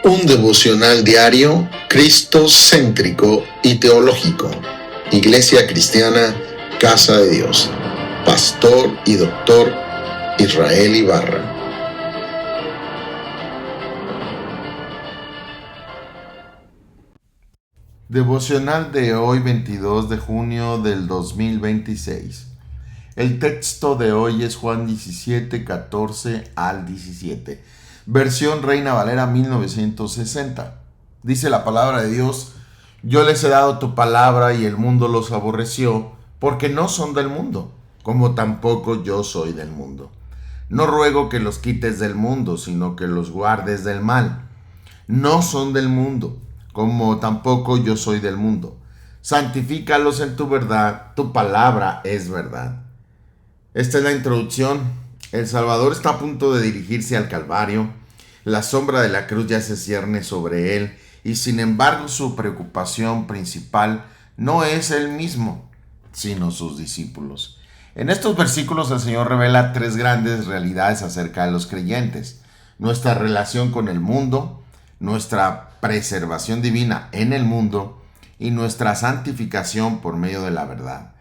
Un devocional diario, cristocéntrico y teológico. Iglesia Cristiana, Casa de Dios. Pastor y Doctor Israel Ibarra. Devocional de hoy, 22 de junio del 2026. El texto de hoy es Juan 17, 14 al 17. Versión Reina Valera 1960. Dice la palabra de Dios: yo les he dado tu palabra y el mundo los aborreció, porque no son del mundo, como tampoco yo soy del mundo. No ruego que los quites del mundo, sino que los guardes del mal. No son del mundo, como tampoco yo soy del mundo. Santifícalos en tu verdad, tu palabra es verdad. Esta es la introducción. El Salvador está a punto de dirigirse al Calvario. La sombra de la cruz ya se cierne sobre él, y sin embargo su preocupación principal no es él mismo, sino sus discípulos. En estos versículos el Señor revela tres grandes realidades acerca de los creyentes: nuestra relación con el mundo, nuestra preservación divina en el mundo y nuestra santificación por medio de la verdad.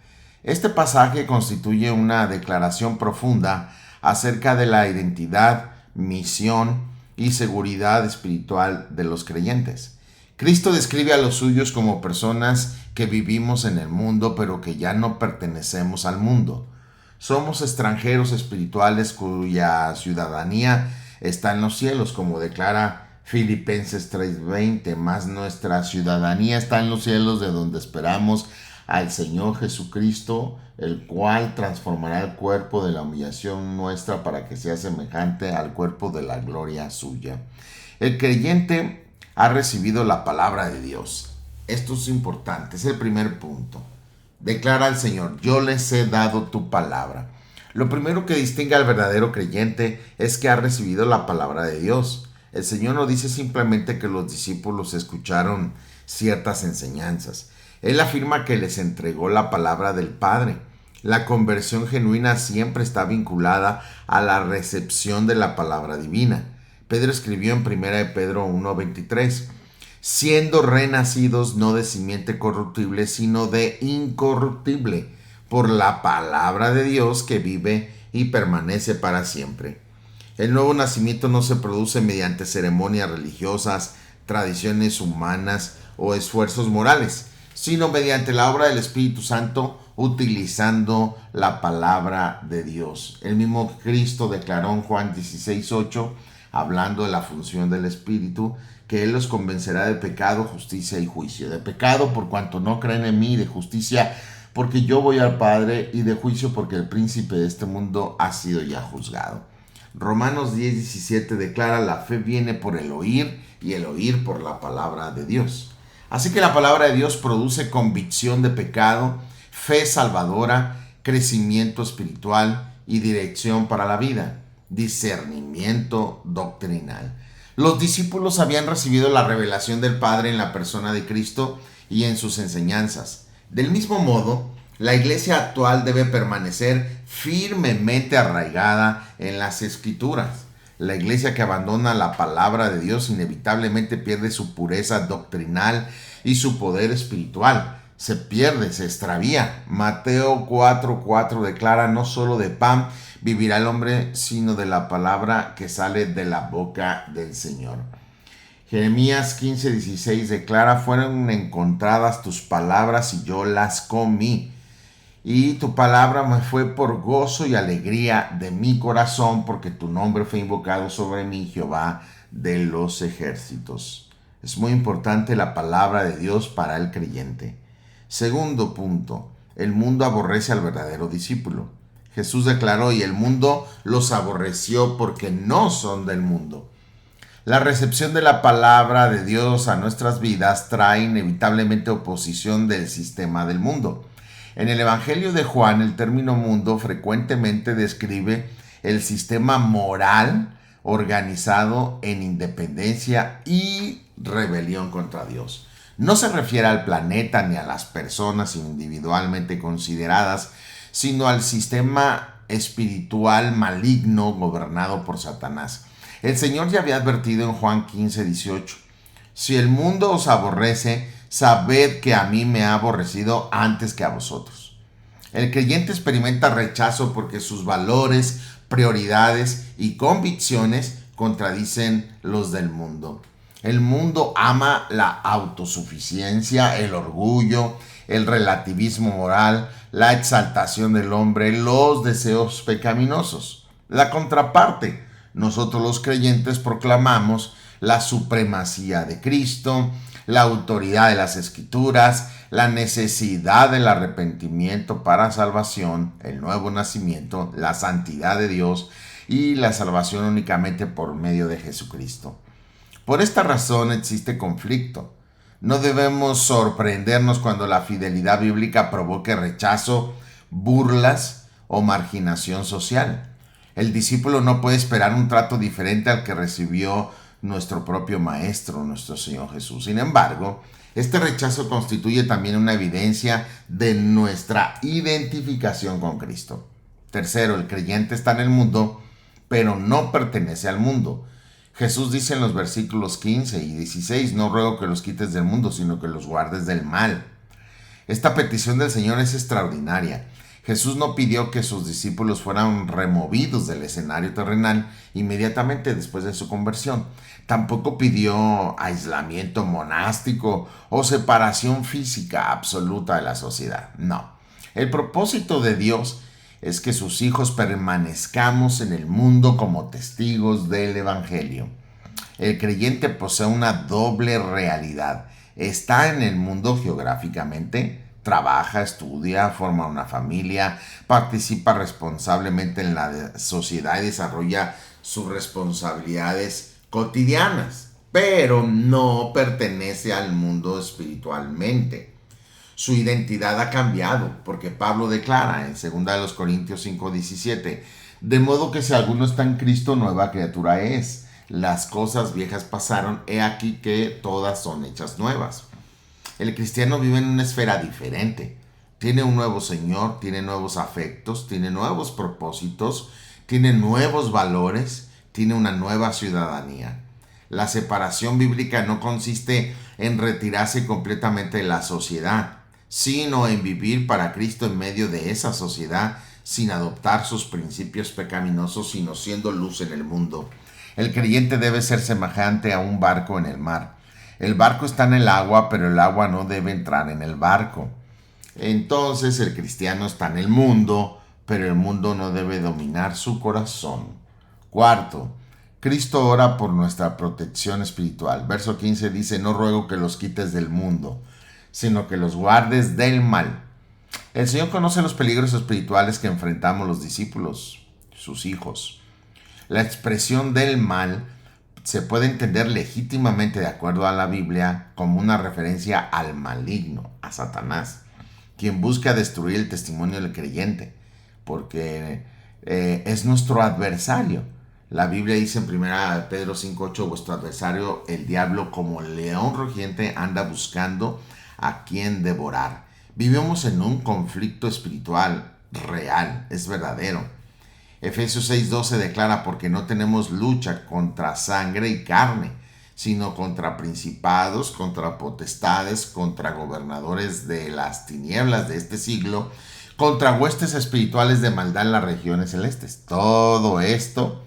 Este pasaje constituye una declaración profunda acerca de la identidad, misión y seguridad espiritual de los creyentes. Cristo describe a los suyos como personas que vivimos en el mundo, pero que ya no pertenecemos al mundo. Somos extranjeros espirituales cuya ciudadanía está en los cielos, como declara Filipenses 3:20, más nuestra ciudadanía está en los cielos, de donde esperamos al Señor Jesucristo, el cual transformará el cuerpo de la humillación nuestra para que sea semejante al cuerpo de la gloria suya. El creyente ha recibido la palabra de Dios. Esto es importante, es el primer punto. Declara al Señor: yo les he dado tu palabra. Lo primero que distingue al verdadero creyente es que ha recibido la palabra de Dios. El Señor no dice simplemente que los discípulos escucharon ciertas enseñanzas. Él afirma que les entregó la palabra del Padre. La conversión genuina siempre está vinculada a la recepción de la palabra divina. Pedro escribió en 1 de Pedro 1:23, siendo renacidos no de simiente corruptible, sino de incorruptible, por la palabra de Dios que vive y permanece para siempre. El nuevo nacimiento no se produce mediante ceremonias religiosas, tradiciones humanas o esfuerzos morales, sino mediante la obra del Espíritu Santo, utilizando la palabra de Dios. El mismo Cristo declaró en Juan 16:8, hablando de la función del Espíritu, que Él los convencerá de pecado, justicia y juicio. De pecado por cuanto no creen en mí, de justicia porque yo voy al Padre, y de juicio porque el príncipe de este mundo ha sido ya juzgado. Romanos 10:17 declara: la fe viene por el oír, y el oír por la palabra de Dios. Así que la palabra de Dios produce convicción de pecado, fe salvadora, crecimiento espiritual y dirección para la vida, discernimiento doctrinal. Los discípulos habían recibido la revelación del Padre en la persona de Cristo y en sus enseñanzas. Del mismo modo, la iglesia actual debe permanecer firmemente arraigada en las Escrituras. La iglesia que abandona la palabra de Dios inevitablemente pierde su pureza doctrinal y su poder espiritual. Se pierde, se extravía. Mateo 4:4 declara: no solo de pan vivirá el hombre, sino de la palabra que sale de la boca del Señor. Jeremías 15:16 declara: fueron encontradas tus palabras y yo las comí. Y tu palabra me fue por gozo y alegría de mi corazón, porque tu nombre fue invocado sobre mí, Jehová de los ejércitos. Es muy importante la palabra de Dios para el creyente. Segundo punto: el mundo aborrece al verdadero discípulo. Jesús declaró: y el mundo los aborreció porque no son del mundo. La recepción de la palabra de Dios a nuestras vidas trae inevitablemente oposición del sistema del mundo. En el Evangelio de Juan, el término mundo frecuentemente describe el sistema moral organizado en independencia y rebelión contra Dios. No se refiere al planeta ni a las personas individualmente consideradas, sino al sistema espiritual maligno gobernado por Satanás. El Señor ya había advertido en Juan 15:18: si el mundo os aborrece, sabed que a mí me ha aborrecido antes que a vosotros. El creyente experimenta rechazo porque sus valores, prioridades y convicciones contradicen los del mundo. El mundo ama la autosuficiencia, el orgullo, el relativismo moral, la exaltación del hombre, los deseos pecaminosos. La contraparte, nosotros los creyentes proclamamos la supremacía de Cristo, la autoridad de las Escrituras, la necesidad del arrepentimiento para salvación, el nuevo nacimiento, la santidad de Dios y la salvación únicamente por medio de Jesucristo. Por esta razón existe conflicto. No debemos sorprendernos cuando la fidelidad bíblica provoque rechazo, burlas o marginación social. El discípulo no puede esperar un trato diferente al que recibió nuestro propio Maestro, nuestro Señor Jesús. Sin embargo, este rechazo constituye también una evidencia de nuestra identificación con Cristo. Tercero, el creyente está en el mundo, pero no pertenece al mundo. Jesús dice en los versículos 15 y 16: no ruego que los quites del mundo, sino que los guardes del mal. Esta petición del Señor es extraordinaria. Jesús no pidió que sus discípulos fueran removidos del escenario terrenal inmediatamente después de su conversión. Tampoco pidió aislamiento monástico o separación física absoluta de la sociedad. No. El propósito de Dios es que sus hijos permanezcamos en el mundo como testigos del Evangelio. El creyente posee una doble realidad. Está en el mundo geográficamente, trabaja, estudia, forma una familia, participa responsablemente en la sociedad y desarrolla sus responsabilidades cotidianas, pero no pertenece al mundo espiritualmente. Su identidad ha cambiado, porque Pablo declara en 2 Corintios 5:17: de modo que si alguno está en Cristo, nueva criatura es. Las cosas viejas pasaron, he aquí que todas son hechas nuevas. El cristiano vive en una esfera diferente. Tiene un nuevo Señor, tiene nuevos afectos, tiene nuevos propósitos, tiene nuevos valores, tiene una nueva ciudadanía. La separación bíblica no consiste en retirarse completamente de la sociedad, sino en vivir para Cristo en medio de esa sociedad, sin adoptar sus principios pecaminosos, sino siendo luz en el mundo. El creyente debe ser semejante a un barco en el mar. El barco está en el agua, pero el agua no debe entrar en el barco. Entonces el cristiano está en el mundo, pero el mundo no debe dominar su corazón. Cuarto, Cristo ora por nuestra protección espiritual. Verso 15 dice: no ruego que los quites del mundo, sino que los guardes del mal. El Señor conoce los peligros espirituales que enfrentamos los discípulos, sus hijos. La expresión del mal se puede entender legítimamente, de acuerdo a la Biblia, como una referencia al maligno, a Satanás, quien busca destruir el testimonio del creyente, porque es nuestro adversario. La Biblia dice en 1 Pedro 5:8: vuestro adversario, el diablo, como león rugiente, anda buscando a quien devorar. Vivimos en un conflicto espiritual real, es verdadero. Efesios 6:12 declara: porque no tenemos lucha contra sangre y carne, sino contra principados, contra potestades, contra gobernadores de las tinieblas de este siglo, contra huestes espirituales de maldad en las regiones celestes. Todo esto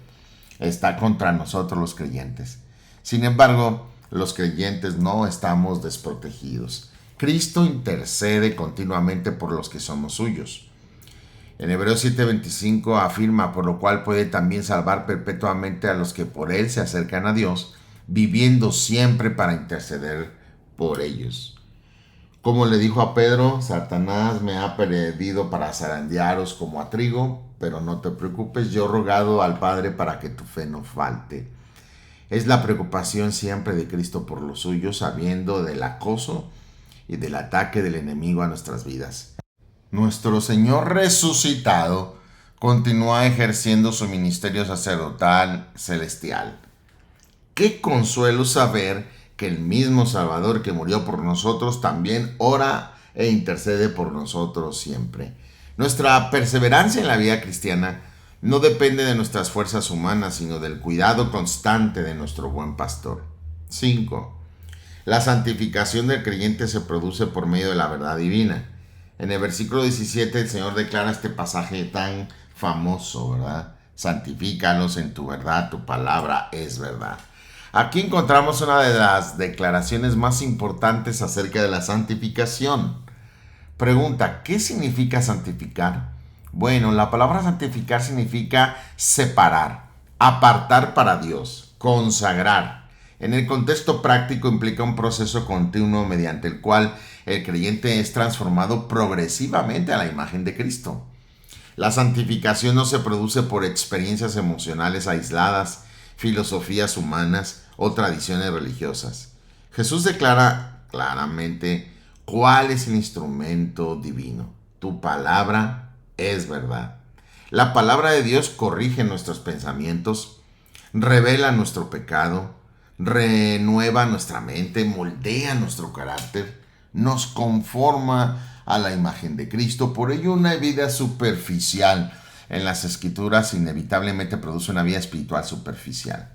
está contra nosotros los creyentes. Sin embargo, los creyentes no estamos desprotegidos. Cristo intercede continuamente por los que somos suyos. En Hebreos 7:25 afirma: por lo cual puede también salvar perpetuamente a los que por él se acercan a Dios, viviendo siempre para interceder por ellos. Como le dijo a Pedro: Satanás me ha pedido para zarandearos como a trigo, pero no te preocupes, yo he rogado al Padre para que tu fe no falte. Es la preocupación siempre de Cristo por los suyos, sabiendo del acoso y del ataque del enemigo a nuestras vidas. Nuestro Señor resucitado continúa ejerciendo su ministerio sacerdotal celestial. Qué consuelo saber que el mismo Salvador que murió por nosotros también ora e intercede por nosotros siempre. Nuestra perseverancia en la vida cristiana no depende de nuestras fuerzas humanas, sino del cuidado constante de nuestro buen pastor. 5. La santificación del creyente se produce por medio de la verdad divina. En el versículo 17 el Señor declara este pasaje tan famoso, ¿verdad? Santifícalos en tu verdad, tu palabra es verdad. Aquí encontramos una de las declaraciones más importantes acerca de la santificación. Pregunta, ¿qué significa santificar? Bueno, la palabra santificar significa separar, apartar para Dios, consagrar. En el contexto práctico implica un proceso continuo mediante el cual el creyente es transformado progresivamente a la imagen de Cristo. La santificación no se produce por experiencias emocionales aisladas, filosofías humanas o tradiciones religiosas. Jesús declara claramente cuál es el instrumento divino. Tu palabra es verdad. La palabra de Dios corrige nuestros pensamientos, revela nuestro pecado, renueva nuestra mente, moldea nuestro carácter, nos conforma a la imagen de Cristo. Por ello, una vida superficial en las Escrituras inevitablemente produce una vida espiritual superficial.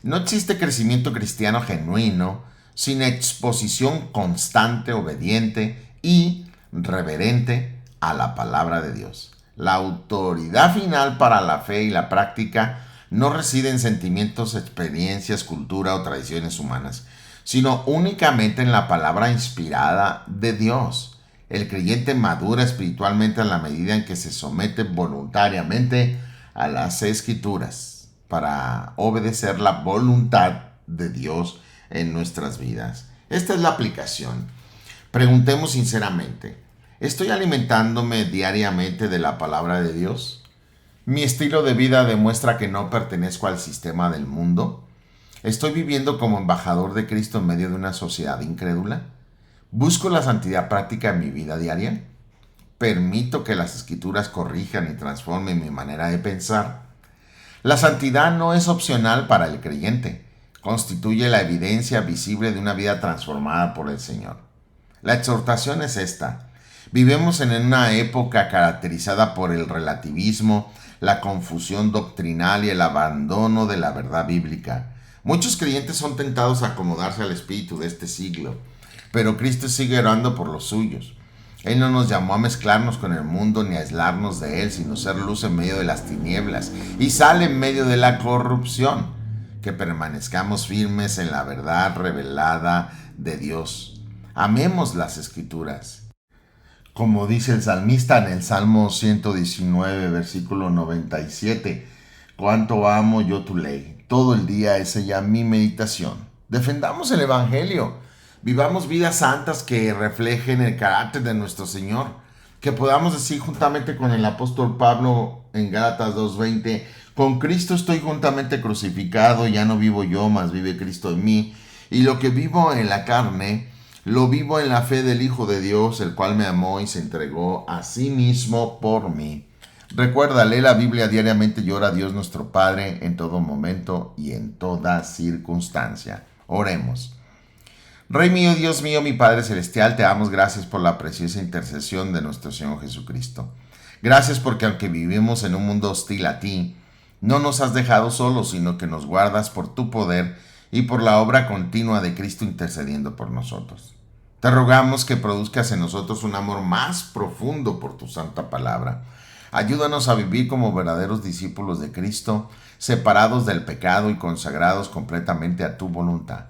No existe crecimiento cristiano genuino sin exposición constante, obediente y reverente a la palabra de Dios. La autoridad final para la fe y la práctica no reside en sentimientos, experiencias, cultura o tradiciones humanas, sino únicamente en la palabra inspirada de Dios. El creyente madura espiritualmente a la medida en que se somete voluntariamente a las Escrituras para obedecer la voluntad de Dios en nuestras vidas. Esta es la aplicación. Preguntemos sinceramente, ¿estoy alimentándome diariamente de la palabra de Dios? ¿Mi estilo de vida demuestra que no pertenezco al sistema del mundo? ¿Estoy viviendo como embajador de Cristo en medio de una sociedad incrédula? ¿Busco la santidad práctica en mi vida diaria? ¿Permito que las Escrituras corrijan y transformen mi manera de pensar? La santidad no es opcional para el creyente. Constituye la evidencia visible de una vida transformada por el Señor. La exhortación es esta. Vivimos en una época caracterizada por el relativismo, la confusión doctrinal y el abandono de la verdad bíblica. Muchos creyentes son tentados a acomodarse al espíritu de este siglo, pero Cristo sigue orando por los suyos. Él no nos llamó a mezclarnos con el mundo ni a aislarnos de él, sino ser luz en medio de las tinieblas y sal en medio de la corrupción. Que permanezcamos firmes en la verdad revelada de Dios. Amemos las Escrituras. Como dice el salmista en el Salmo 119, versículo 97, cuánto amo yo tu ley, todo el día es ella mi meditación. Defendamos el Evangelio, vivamos vidas santas que reflejen el carácter de nuestro Señor, que podamos decir juntamente con el apóstol Pablo en Gálatas 2:20, con Cristo estoy juntamente crucificado, ya no vivo yo, mas vive Cristo en mí, y lo que vivo en la carne, lo vivo en la fe del Hijo de Dios, el cual me amó y se entregó a sí mismo por mí. Recuerda, lee la Biblia diariamente y ora a Dios nuestro Padre en todo momento y en toda circunstancia. Oremos. Rey mío, Dios mío, mi Padre Celestial, te damos gracias por la preciosa intercesión de nuestro Señor Jesucristo. Gracias porque aunque vivimos en un mundo hostil a ti, no nos has dejado solos, sino que nos guardas por tu poder y por la obra continua de Cristo intercediendo por nosotros. Te rogamos que produzcas en nosotros un amor más profundo por tu santa palabra. Ayúdanos a vivir como verdaderos discípulos de Cristo, separados del pecado y consagrados completamente a tu voluntad.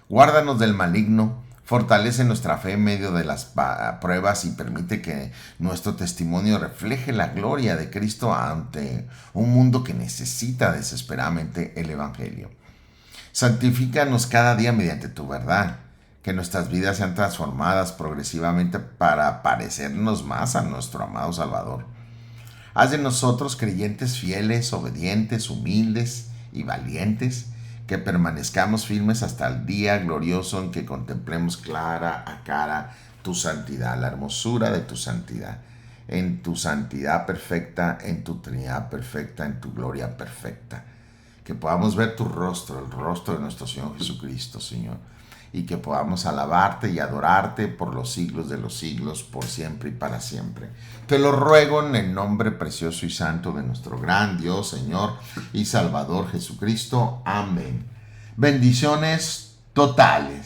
Guárdanos del maligno, fortalece nuestra fe en medio de las pruebas y permite que nuestro testimonio refleje la gloria de Cristo ante un mundo que necesita desesperadamente el Evangelio. Santifícanos cada día mediante tu verdad, que nuestras vidas sean transformadas progresivamente para parecernos más a nuestro amado Salvador. Haz de nosotros creyentes fieles, obedientes, humildes y valientes, que permanezcamos firmes hasta el día glorioso en que contemplemos cara a cara tu santidad, la hermosura de tu santidad, en tu santidad perfecta, en tu Trinidad perfecta, en tu gloria perfecta. Que podamos ver tu rostro, el rostro de nuestro Señor Jesucristo, Señor, y que podamos alabarte y adorarte por los siglos de los siglos, por siempre y para siempre. Te lo ruego en el nombre precioso y santo de nuestro gran Dios, Señor y Salvador Jesucristo. Amén. Bendiciones totales.